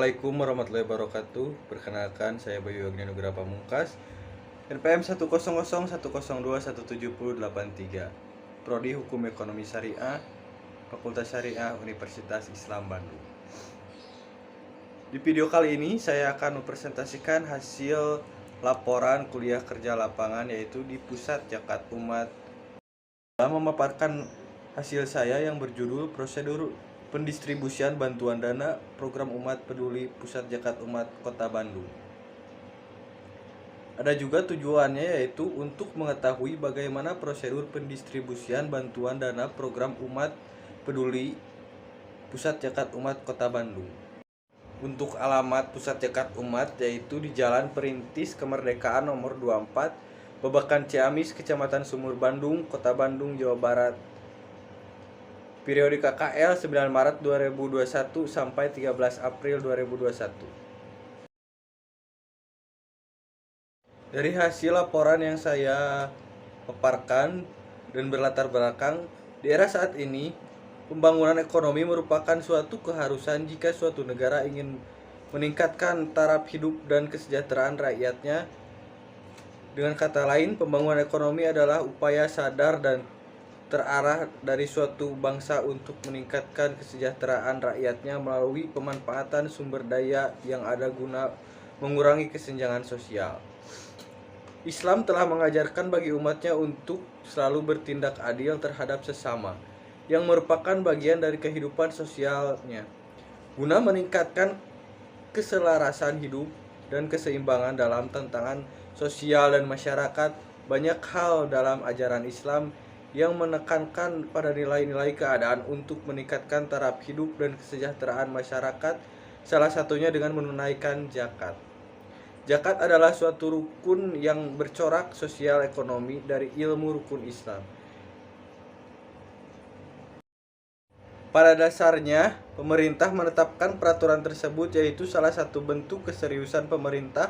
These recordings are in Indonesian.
Assalamualaikum warahmatullahi wabarakatuh. Perkenalkan, saya Bayu Agni Nugraha Pamungkas, NPM 1001001021783, Prodi Hukum Ekonomi Syariah, Fakultas Syariah Universitas Islam Bandung. Di video kali ini saya akan mempresentasikan hasil laporan kuliah kerja lapangan, yaitu di Pusat Zakat Umat. Dalam memaparkan hasil saya yang berjudul Prosedur Pendistribusian Bantuan Dana Program Umat Peduli Pusat Zakat Umat Kota Bandung. Ada juga tujuannya, yaitu untuk mengetahui bagaimana prosedur pendistribusian bantuan dana Program Umat Peduli Pusat Zakat Umat Kota Bandung. Untuk alamat Pusat Zakat Umat yaitu di Jalan Perintis Kemerdekaan nomor 24, Babakan Ciamis, Kecamatan Sumur Bandung, Kota Bandung, Jawa Barat. Periode KKL 9 Maret 2021 sampai 13 April 2021. Dari hasil laporan yang saya paparkan dan berlatar belakang, di era saat ini, pembangunan ekonomi merupakan suatu keharusan jika suatu negara ingin meningkatkan taraf hidup dan kesejahteraan rakyatnya. Dengan kata lain, pembangunan ekonomi adalah upaya sadar dan terarah dari suatu bangsa untuk meningkatkan kesejahteraan rakyatnya melalui pemanfaatan sumber daya yang ada guna mengurangi kesenjangan sosial. Islam telah mengajarkan bagi umatnya untuk selalu bertindak adil terhadap sesama, yang merupakan bagian dari kehidupan sosialnya, guna meningkatkan keselarasan hidup dan keseimbangan dalam tantangan sosial dan masyarakat. Banyak hal dalam ajaran Islam yang menekankan pada nilai-nilai keadaan untuk meningkatkan taraf hidup dan kesejahteraan masyarakat, salah satunya dengan menunaikan zakat. Zakat adalah suatu rukun yang bercorak sosial ekonomi dari ilmu rukun Islam. Pada dasarnya, pemerintah menetapkan peraturan tersebut, yaitu salah satu bentuk keseriusan pemerintah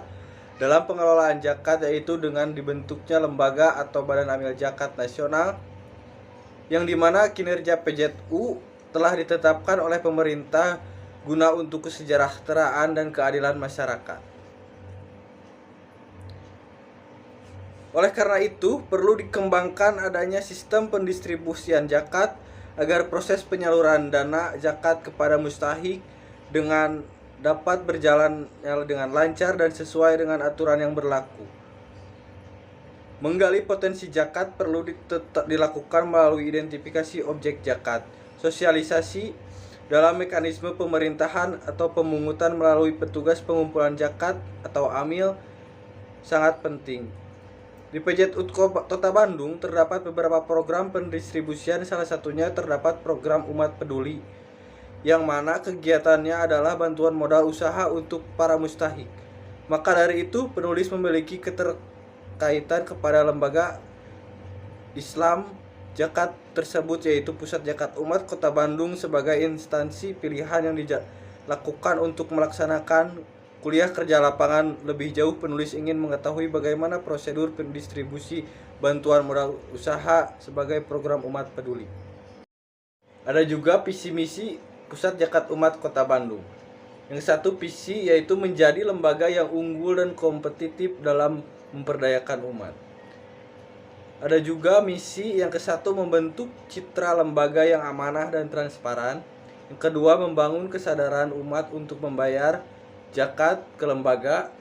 dalam pengelolaan zakat, yaitu dengan dibentuknya lembaga atau Badan Amil Zakat Nasional, yang dimana kinerja PZU telah ditetapkan oleh pemerintah guna untuk kesejahteraan dan keadilan masyarakat. Oleh karena itu, perlu dikembangkan adanya sistem pendistribusian zakat agar proses penyaluran dana zakat kepada mustahik dapat berjalan dengan lancar dan sesuai dengan aturan yang berlaku. Menggali potensi zakat perlu dilakukan melalui identifikasi objek zakat, sosialisasi dalam mekanisme pemerintahan atau pemungutan melalui petugas pengumpulan zakat atau amil sangat penting. Di PZU Kota Bandung terdapat beberapa program pendistribusian, salah satunya terdapat program Umat Peduli, yang mana kegiatannya adalah bantuan modal usaha untuk para mustahik. Maka dari itu, penulis memiliki keterkaitan kepada lembaga Islam zakat tersebut, yaitu Pusat Zakat Umat Kota Bandung sebagai instansi pilihan yang dilakukan untuk melaksanakan kuliah kerja lapangan. Lebih jauh, penulis ingin mengetahui bagaimana prosedur pendistribusi bantuan modal usaha sebagai program Umat Peduli. Ada juga visi misi Pusat Zakat Umat Kota Bandung. Yang satu visi yaitu menjadi lembaga yang unggul dan kompetitif dalam memperdayakan umat. Ada juga misi yang kesatu membentuk citra lembaga yang amanah dan transparan. Yang kedua, membangun kesadaran umat untuk membayar zakat ke lembaga.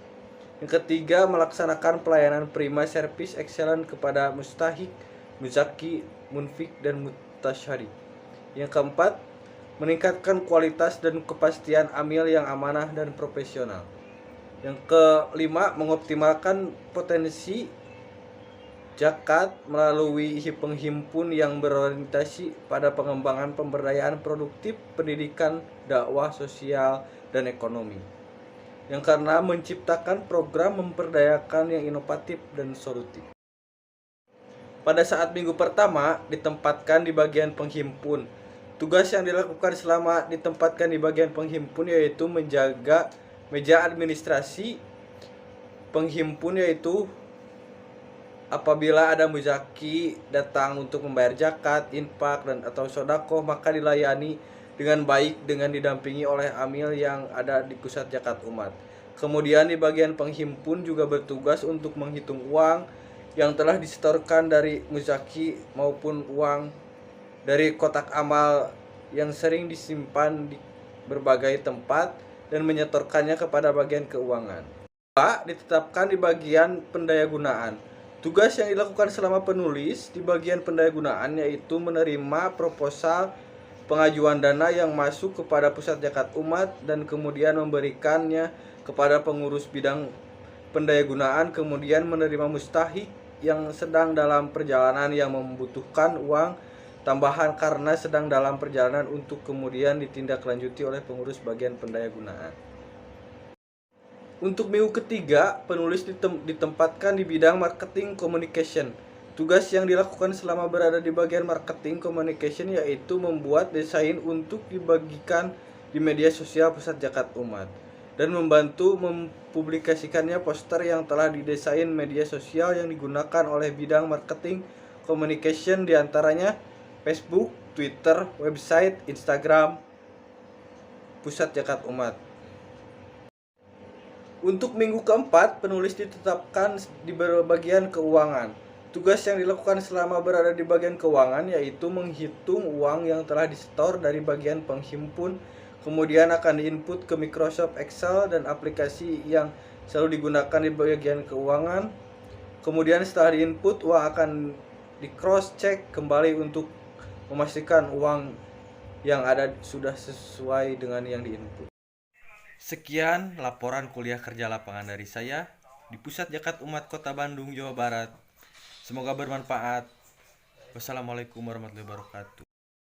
Yang ketiga, melaksanakan pelayanan prima service excellent kepada mustahik, muzaki, munfik, dan mutasyari. Yang keempat, meningkatkan kualitas dan kepastian amil yang amanah dan profesional. Yang kelima, mengoptimalkan potensi zakat melalui penghimpun yang berorientasi pada pengembangan pemberdayaan produktif, pendidikan, dakwah sosial, dan ekonomi. Yang keenam, menciptakan program memperdayakan yang inovatif dan solutif. Pada saat minggu pertama ditempatkan di bagian penghimpun. Tugas yang dilakukan selama ditempatkan di bagian penghimpun yaitu menjaga meja administrasi penghimpun, yaitu apabila ada muzaki datang untuk membayar zakat, infak, dan atau sodako, maka dilayani dengan baik dengan didampingi oleh amil yang ada di pusat zakat umat. Kemudian di bagian penghimpun juga bertugas untuk menghitung uang yang telah disetorkan dari muzaki maupun uang dari kotak amal yang sering disimpan di berbagai tempat dan menyetorkannya kepada bagian keuangan. Ditetapkan di bagian pendayagunaan. Tugas yang dilakukan selama penulis di bagian pendayagunaan yaitu menerima proposal pengajuan dana yang masuk kepada pusat zakat umat dan kemudian memberikannya kepada pengurus bidang pendayagunaan, kemudian menerima mustahik yang sedang dalam perjalanan yang membutuhkan uang tambahan karena sedang dalam perjalanan untuk kemudian ditindaklanjuti oleh pengurus bagian pendayagunaan. Untuk minggu ketiga, penulis ditempatkan di bidang marketing communication. Tugas yang dilakukan selama berada di bagian marketing communication yaitu membuat desain untuk dibagikan di media sosial pusat zakat umat dan membantu mempublikasikannya poster yang telah didesain media sosial yang digunakan oleh bidang marketing communication diantaranya Facebook, Twitter, website, Instagram, pusat zakat umat. Untuk minggu keempat, penulis ditetapkan di bagian keuangan. Tugas yang dilakukan selama berada di bagian keuangan yaitu menghitung uang yang telah disetor dari bagian penghimpun, kemudian akan diinput ke Microsoft Excel dan aplikasi yang selalu digunakan di bagian keuangan. Kemudian setelah diinput, uang akan di cross check kembali untuk memastikan uang yang ada sudah sesuai dengan yang diinput. Sekian laporan kuliah kerja lapangan dari saya di Pusat Zakat Umat Kota Bandung, Jawa Barat. Semoga bermanfaat. Wassalamualaikum warahmatullahi wabarakatuh.